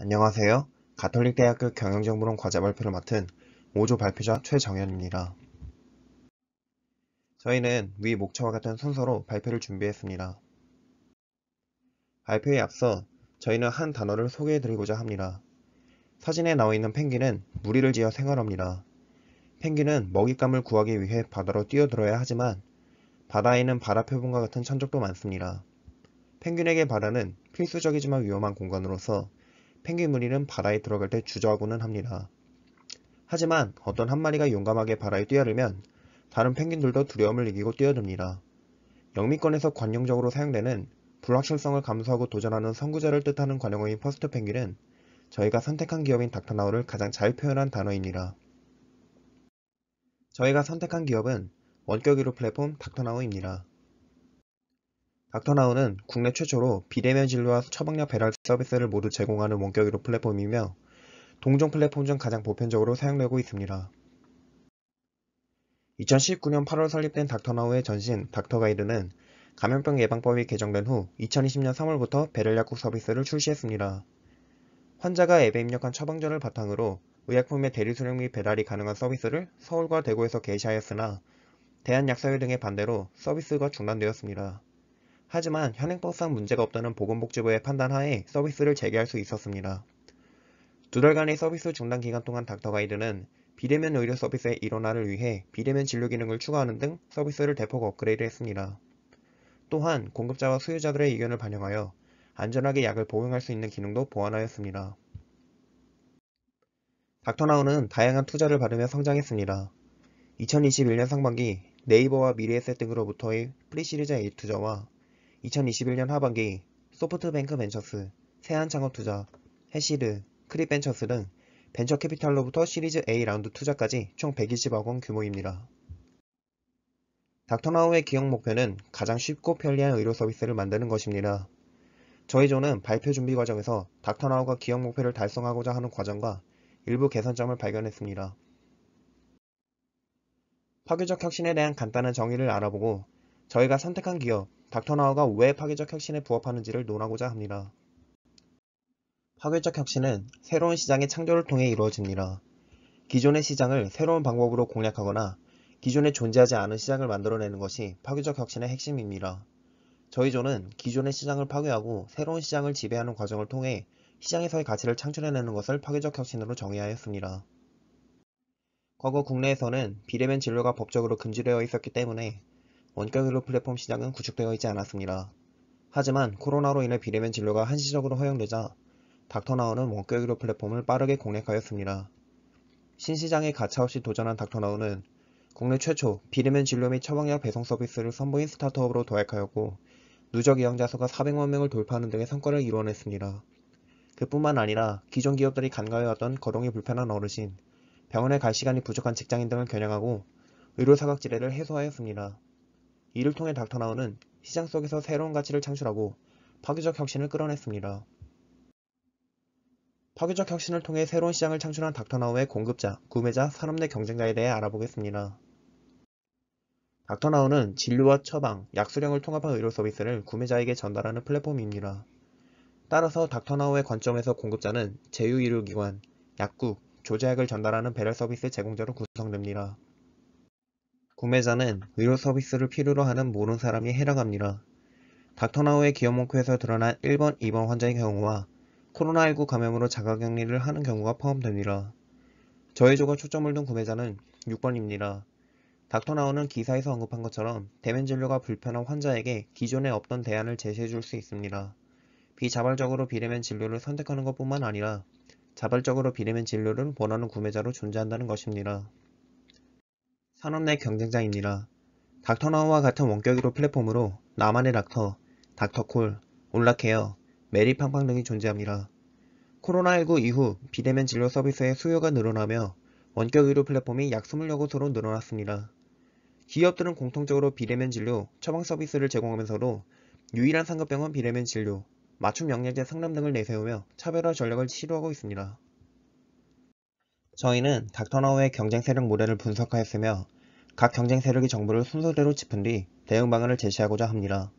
안녕하세요. 가톨릭대학교 경영정보론 과제 발표를 맡은 5조 발표자 최정현입니다. 저희는 위 목차와 같은 순서로 발표를 준비했습니다. 발표에 앞서 저희는 한 단어를 소개해드리고자 합니다. 사진에 나와 있는 펭귄은 무리를 지어 생활합니다. 펭귄은 먹잇감을 구하기 위해 바다로 뛰어들어야 하지만 바다에는 바다 표본과 같은 천적도 많습니다. 펭귄에게 바다는 필수적이지만 위험한 공간으로서 펭귄 무리는 바다에 들어갈 때 주저하고는 합니다. 하지만 어떤 한 마리가 용감하게 바다에 뛰어들면 다른 펭귄들도 두려움을 이기고 뛰어듭니다. 영미권에서 관용적으로 사용되는 불확실성을 감수하고 도전하는 선구자를 뜻하는 관용어인 퍼스트 펭귄은 저희가 선택한 기업인 닥터나우를 가장 잘 표현한 단어입니다. 저희가 선택한 기업은 원격 의료 플랫폼 닥터나우입니다. 닥터나우는 국내 최초로 비대면 진료와 처방약 배달 서비스를 모두 제공하는 원격 의료 플랫폼이며 동종 플랫폼 중 가장 보편적으로 사용되고 있습니다. 2019년 8월 설립된 닥터나우의 전신 닥터가이드는 감염병 예방법이 개정된 후 2020년 3월부터 배달 약국 서비스를 출시했습니다. 환자가 앱에 입력한 처방전을 바탕으로 의약품의 대리수령 및 배달이 가능한 서비스를 서울과 대구에서 개시하였으나 대한약사회 등의 반대로 서비스가 중단되었습니다. 하지만 현행법상 문제가 없다는 보건복지부의 판단하에 서비스를 재개할 수 있었습니다. 2달간의 서비스 중단 기간 동안 닥터가이드는 비대면 의료 서비스의 일원화를 위해 비대면 진료 기능을 추가하는 등 서비스를 대폭 업그레이드했습니다. 또한 공급자와 수요자들의 의견을 반영하여 안전하게 약을 복용할 수 있는 기능도 보완하였습니다. 닥터나우는 다양한 투자를 받으며 성장했습니다. 2021년 상반기 네이버와 미래에셋 등으로부터의 프리시리즈 A 투자와 2021년 하반기 소프트뱅크 벤처스, 세한창업투자, 해시드, 크립벤처스 등 벤처 캐피탈로부터 시리즈 A 라운드 투자까지 총 120억 원 규모입니다. 닥터나우의 기업 목표는 가장 쉽고 편리한 의료 서비스를 만드는 것입니다. 저희 조는 발표 준비 과정에서 닥터나우가 기업 목표를 달성하고자 하는 과정과 일부 개선점을 발견했습니다. 파괴적 혁신에 대한 간단한 정의를 알아보고 저희가 선택한 기업 닥터나우가 왜 파괴적 혁신에 부합하는지를 논하고자 합니다. 파괴적 혁신은 새로운 시장의 창조를 통해 이루어집니다. 기존의 시장을 새로운 방법으로 공략하거나 기존에 존재하지 않은 시장을 만들어내는 것이 파괴적 혁신의 핵심입니다. 저희 조는 기존의 시장을 파괴하고 새로운 시장을 지배하는 과정을 통해 시장에서의 가치를 창출해내는 것을 파괴적 혁신으로 정의하였습니다. 과거 국내에서는 비대면 진료가 법적으로 금지되어 있었기 때문에 원격 의료 플랫폼 시장은 구축되어 있지 않았습니다. 하지만 코로나로 인해 비대면 진료가 한시적으로 허용되자 닥터나우는 원격 의료 플랫폼을 빠르게 공략하였습니다. 신시장에 가차없이 도전한 닥터나우는 국내 최초 비대면 진료 및 처방약 배송 서비스를 선보인 스타트업으로 도약하였고 누적 이용자 수가 400만 명을 돌파하는 등의 성과를 이뤄냈습니다. 그뿐만 아니라 기존 기업들이 간과해왔던 거동이 불편한 어르신, 병원에 갈 시간이 부족한 직장인 등을 겨냥하고 의료 사각지대를 해소하였습니다. 이를 통해 닥터나우는 시장 속에서 새로운 가치를 창출하고 파괴적 혁신을 끌어냈습니다. 파괴적 혁신을 통해 새로운 시장을 창출한 닥터나우의 공급자, 구매자, 산업 내 경쟁자에 대해 알아보겠습니다. 닥터나우는 진료와 처방, 약 수령을 통합한 의료 서비스를 구매자에게 전달하는 플랫폼입니다. 따라서 닥터나우의 관점에서 공급자는 제휴의료기관, 약국, 조제약을 전달하는 배달 서비스 제공자로 구성됩니다. 구매자는 의료 서비스를 필요로 하는 모든 사람이 해당합니다. 닥터나우의 기업 목표에서 드러난 1번, 2번 환자의 경우와 코로나19 감염으로 자가격리를 하는 경우가 포함됩니다. 저희 조가 초점을 둔 구매자는 6번입니다. 닥터나우는 기사에서 언급한 것처럼 대면 진료가 불편한 환자에게 기존에 없던 대안을 제시해 줄 수 있습니다. 비자발적으로 비대면 진료를 선택하는 것뿐만 아니라 자발적으로 비대면 진료를 원하는 구매자로 존재한다는 것입니다. 산업 내 경쟁자입니다. 닥터나우와 같은 원격 의료 플랫폼으로 나만의 닥터, 닥터콜, 온라케어, 메리팡팡 등이 존재합니다. 코로나19 이후 비대면 진료 서비스의 수요가 늘어나며 원격 의료 플랫폼이 약 20여곳으로 늘어났습니다. 기업들은 공통적으로 비대면 진료, 처방 서비스를 제공하면서도 유일한 상급병원 비대면 진료, 맞춤 영양제 상담 등을 내세우며 차별화 전략을 시도하고 있습니다. 저희는 닥터나우의 경쟁 세력 모델을 분석하였으며 각 경쟁 세력이 정보를 순서대로 짚은 뒤 대응 방안을 제시하고자 합니다.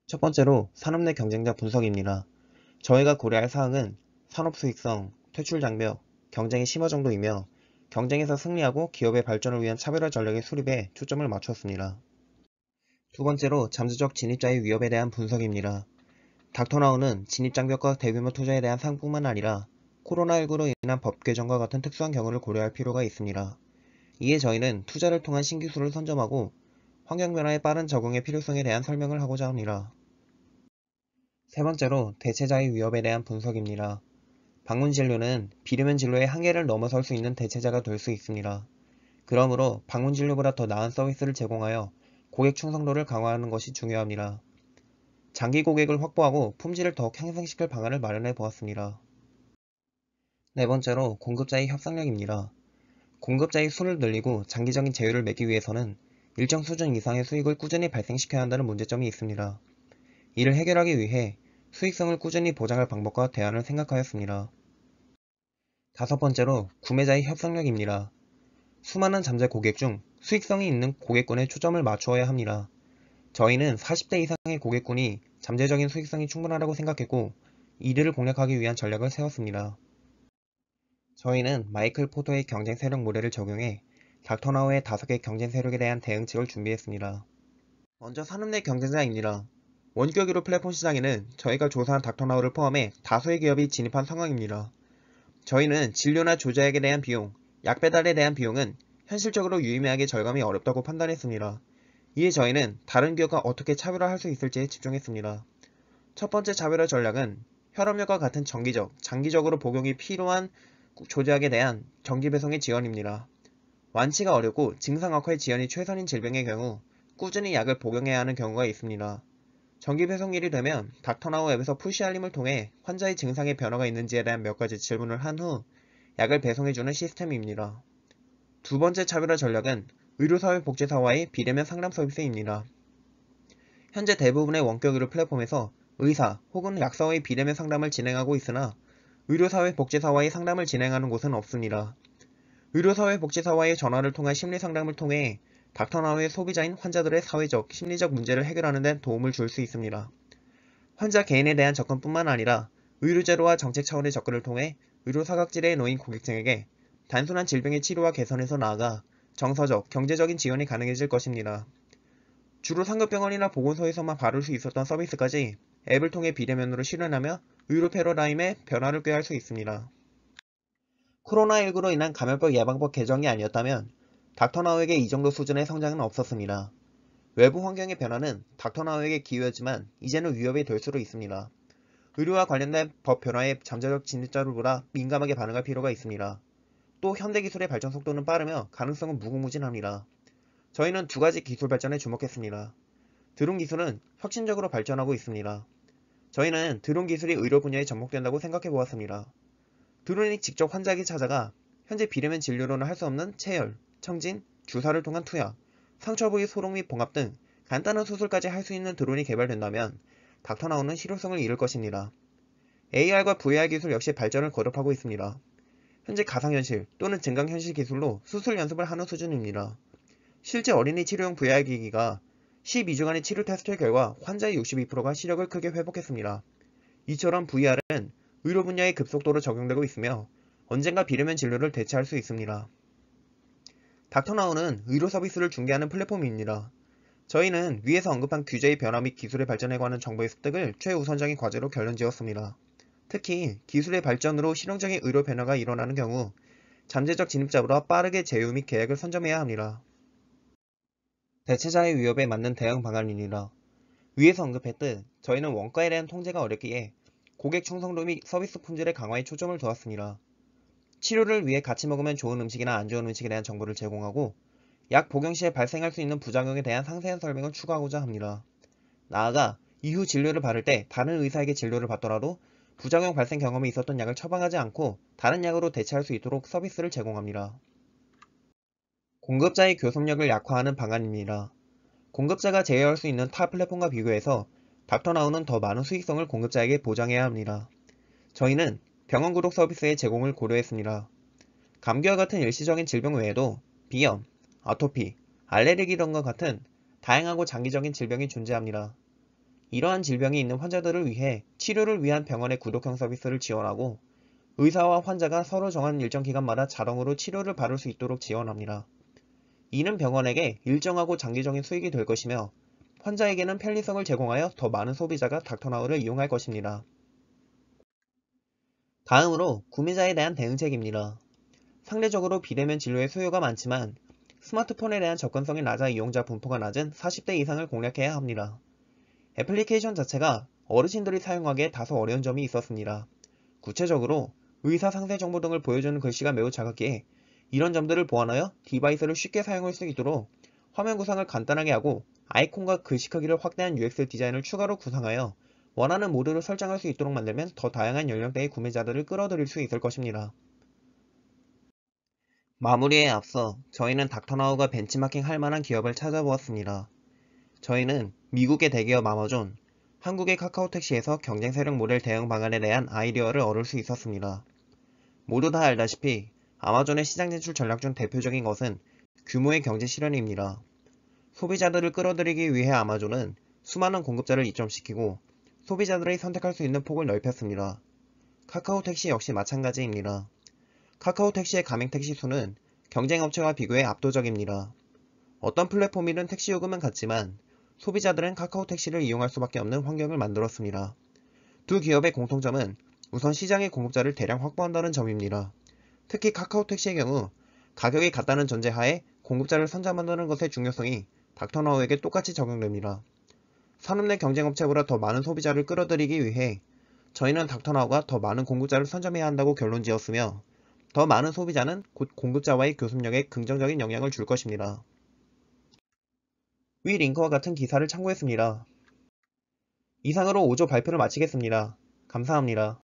첫 번째로 산업 내 경쟁자 분석입니다. 저희가 고려할 사항은 산업 수익성, 퇴출 장벽, 경쟁이 심화 정도이며 경쟁에서 승리하고 기업의 발전을 위한 차별화 전략의 수립에 초점을 맞췄습니다. 두 번째로 잠재적 진입자의 위협에 대한 분석입니다. 닥터나우는 진입장벽과 대규모 투자에 대한 사항뿐만 아니라 코로나19로 인한 법 개정과 같은 특수한 경우를 고려할 필요가 있습니다. 이에 저희는 투자를 통한 신기술을 선점하고 환경변화에 빠른 적응의 필요성에 대한 설명을 하고자 합니다. 세 번째로 대체자의 위협에 대한 분석입니다. 방문진료는 비대면 진료의 한계를 넘어설 수 있는 대체자가 될 수 있습니다. 그러므로 방문진료보다 더 나은 서비스를 제공하여 고객 충성도를 강화하는 것이 중요합니다. 장기 고객을 확보하고 품질을 더욱 향상시킬 방안을 마련해 보았습니다. 네 번째로 공급자의 협상력입니다. 공급자의 수를 늘리고 장기적인 제휴를 맺기 위해서는 일정 수준 이상의 수익을 꾸준히 발생시켜야 한다는 문제점이 있습니다. 이를 해결하기 위해 수익성을 꾸준히 보장할 방법과 대안을 생각하였습니다. 다섯 번째로 구매자의 협상력입니다. 수많은 잠재 고객 중 수익성이 있는 고객군에 초점을 맞추어야 합니다. 저희는 40대 이상의 고객군이 잠재적인 수익성이 충분하다고 생각했고 이들을 공략하기 위한 전략을 세웠습니다. 저희는 마이클 포터의 경쟁 세력 모델을 적용해 닥터나우의 5개 경쟁 세력에 대한 대응책을 준비했습니다. 먼저 산업 내 경쟁자입니다. 원격 의료 플랫폼 시장에는 저희가 조사한 닥터나우를 포함해 다수의 기업이 진입한 상황입니다. 저희는 진료나 조제약에 대한 비용, 약 배달에 대한 비용은 현실적으로 유의미하게 절감이 어렵다고 판단했습니다. 이에 저희는 다른 기업과 어떻게 차별화할 수 있을지에 집중했습니다. 첫 번째 차별화 전략은 혈압약과 같은 정기적, 장기적으로 복용이 필요한 조제약에 대한 정기 배송의 지원입니다. 완치가 어렵고 증상 악화의 지연이 최선인 질병의 경우 꾸준히 약을 복용해야 하는 경우가 있습니다. 정기 배송일이 되면 닥터나우 앱에서 푸시 알림을 통해 환자의 증상에 변화가 있는지에 대한 몇 가지 질문을 한 후 약을 배송해주는 시스템입니다. 두 번째 차별화 전략은 의료사회복지사와의 비대면 상담 서비스입니다. 현재 대부분의 원격 의료 플랫폼에서 의사 혹은 약사와의 비대면 상담을 진행하고 있으나 의료사회복지사와의 상담을 진행하는 곳은 없습니다. 의료사회복지사와의 전화를 통한 심리상담을 통해 닥터나우의 소비자인 환자들의 사회적, 심리적 문제를 해결하는 데 도움을 줄 수 있습니다. 환자 개인에 대한 접근뿐만 아니라 의료제도와 정책 차원의 접근을 통해 의료사각지대에 놓인 고객층에게 단순한 질병의 치료와 개선에서 나아가 정서적, 경제적인 지원이 가능해질 것입니다. 주로 상급병원이나 보건소에서만 받을 수 있었던 서비스까지 앱을 통해 비대면으로 실현하며 의료 패러다임의 변화를 꾀할 수 있습니다. 코로나19로 인한 감염병 예방법 개정이 아니었다면 닥터나우에게 이 정도 수준의 성장은 없었습니다. 외부 환경의 변화는 닥터나우에게 기회였지만 이제는 위협이 될 수도 있습니다. 의료와 관련된 법 변화에 잠재적 진입자들보다 민감하게 반응할 필요가 있습니다. 또 현대기술의 발전 속도는 빠르며 가능성은 무궁무진합니다. 저희는 두 가지 기술 발전에 주목했습니다. 드론 기술은 혁신적으로 발전하고 있습니다. 저희는 드론 기술이 의료 분야에 접목된다고 생각해 보았습니다. 드론이 직접 환자에게 찾아가 현재 비대면 진료로는 할 수 없는 체열, 청진, 주사를 통한 투약, 상처 부위 소독 및 봉합 등 간단한 수술까지 할 수 있는 드론이 개발된다면 닥터나우는 실효성을 잃을 것입니다. AR과 VR 기술 역시 발전을 거듭하고 있습니다. 현재 가상현실 또는 증강현실 기술로 수술 연습을 하는 수준입니다. 실제 어린이 치료용 VR 기기가 12주간의 치료 테스트 결과 환자의 62%가 시력을 크게 회복했습니다. 이처럼 VR은 의료 분야에 급속도로 적용되고 있으며 언젠가 비대면 진료를 대체할 수 있습니다. 닥터나우는 의료 서비스를 중개하는 플랫폼입니다. 저희는 위에서 언급한 규제의 변화 및 기술의 발전에 관한 정보의 습득을 최우선적인 과제로 결론지었습니다. 특히 기술의 발전으로 실용적인 의료 변화가 일어나는 경우 잠재적 진입자보다 빠르게 제휴 및 계약을 선점해야 합니다. 대체자의 위협에 맞는 대응 방안입니다. 위에서 언급했듯 저희는 원가에 대한 통제가 어렵기에 고객 충성도 및 서비스 품질의 강화에 초점을 두었습니다. 치료를 위해 같이 먹으면 좋은 음식이나 안 좋은 음식에 대한 정보를 제공하고 약 복용 시에 발생할 수 있는 부작용에 대한 상세한 설명을 추가하고자 합니다. 나아가 이후 진료를 받을 때 다른 의사에게 진료를 받더라도 부작용 발생 경험이 있었던 약을 처방하지 않고 다른 약으로 대체할 수 있도록 서비스를 제공합니다. 공급자의 교섭력을 약화하는 방안입니다. 공급자가 제휴할 수 있는 타 플랫폼과 비교해서 닥터나우는 더 많은 수익성을 공급자에게 보장해야 합니다. 저희는 병원 구독 서비스의 제공을 고려했습니다. 감기와 같은 일시적인 질병 외에도 비염, 아토피, 알레르기 등과 같은 다양하고 장기적인 질병이 존재합니다. 이러한 질병이 있는 환자들을 위해 치료를 위한 병원의 구독형 서비스를 지원하고 의사와 환자가 서로 정한 일정 기간마다 자동으로 치료를 받을 수 있도록 지원합니다. 이는 병원에게 일정하고 장기적인 수익이 될 것이며 환자에게는 편리성을 제공하여 더 많은 소비자가 닥터나우를 이용할 것입니다. 다음으로 구매자에 대한 대응책입니다. 상대적으로 비대면 진료의 수요가 많지만 스마트폰에 대한 접근성이 낮아 이용자 분포가 낮은 40대 이상을 공략해야 합니다. 애플리케이션 자체가 어르신들이 사용하기에 다소 어려운 점이 있었습니다. 구체적으로 의사 상세 정보 등을 보여주는 글씨가 매우 작았기에 이런 점들을 보완하여 디바이스를 쉽게 사용할 수 있도록 화면 구성을 간단하게 하고 아이콘과 글씨 크기를 확대한 UX 디자인을 추가로 구상하여 원하는 모드를 설정할 수 있도록 만들면 더 다양한 연령대의 구매자들을 끌어들일 수 있을 것입니다. 마무리에 앞서 저희는 닥터나우가 벤치마킹 할 만한 기업을 찾아보았습니다. 저희는 미국의 대기업 아마존, 한국의 카카오택시에서 경쟁 세력 모델 대응 방안에 대한 아이디어를 얻을 수 있었습니다. 모두 다 알다시피 아마존의 시장 진출 전략 중 대표적인 것은 규모의 경제 실현입니다. 소비자들을 끌어들이기 위해 아마존은 수많은 공급자를 입점시키고 소비자들이 선택할 수 있는 폭을 넓혔습니다. 카카오택시 역시 마찬가지입니다. 카카오택시의 가맹 택시 수는 경쟁 업체와 비교해 압도적입니다. 어떤 플랫폼이든 택시 요금은 같지만 소비자들은 카카오택시를 이용할 수밖에 없는 환경을 만들었습니다. 두 기업의 공통점은 우선 시장의 공급자를 대량 확보한다는 점입니다. 특히 카카오택시의 경우 가격이 같다는 전제하에 공급자를 선점한다는 것의 중요성이 닥터나우에게 똑같이 적용됩니다. 산업 내 경쟁업체보다 더 많은 소비자를 끌어들이기 위해 저희는 닥터나우가 더 많은 공급자를 선점해야 한다고 결론지었으며 더 많은 소비자는 곧 공급자와의 교섭력에 긍정적인 영향을 줄 것입니다. 위 링크와 같은 기사를 참고했습니다. 이상으로 5조 발표를 마치겠습니다. 감사합니다.